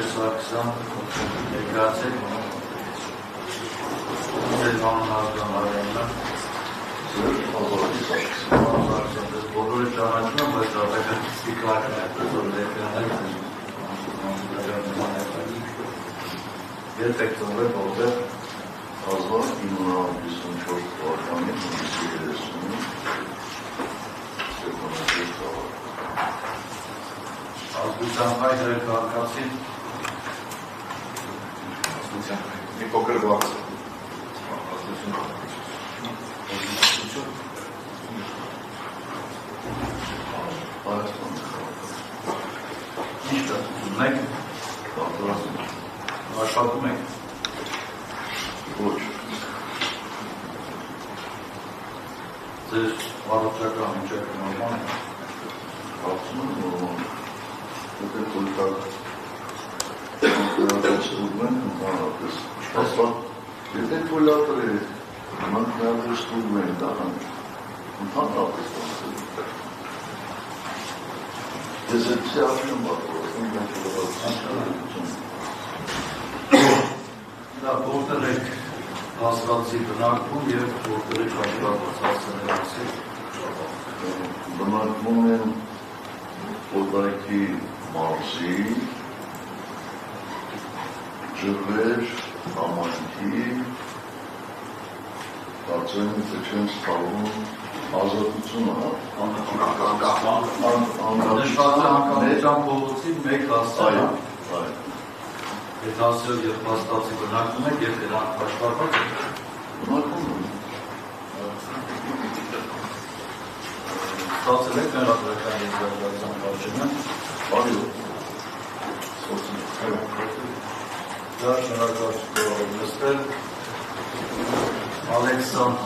Սերժ Սարգսյան, ներկայացեք, ձեր անուն ազգան արյանը, բոլորը ճանաչում են, բայց ատակատիստի կարգն է, որ ներկայանել Ետ եք ծնվել որտեղ 1954 թվականի հունիսի 30-ին Ստեփանագերտ քաղաք։ Ազգության հայր քաղաքացին Մի փոքր բաց Ինչ դասություն եք, աշխատում եք, ոչ ձեր վարորդական միջակը նորմալ է, հարցում են նորմալ Եթե կոլտակ ստուգում են ընդհանրապես Եթե կոլատր է ընդհանրապես ստուգում են դա ընդհանրապես Ես էպսի արդյուն բատորում դա որտեղ եք հասկացի բնակվում և որտեղ եք աշխատված հասցնել ասել Բնակվում են Օտայքի մարզի, ջրվեր, համայնքի, կարծեմ թե չեն սպառում ազատությունը, Անկանության փողոցի մեկ հասցանը, այդ հասցեով և պաստացի բնակվում եք և դրանք աշխատված եք, բնակվում են, ստացել եք մեղադրական եզրակացության կարճենը, այո, դա շնորհակալություն նստել, Ալեքսանդր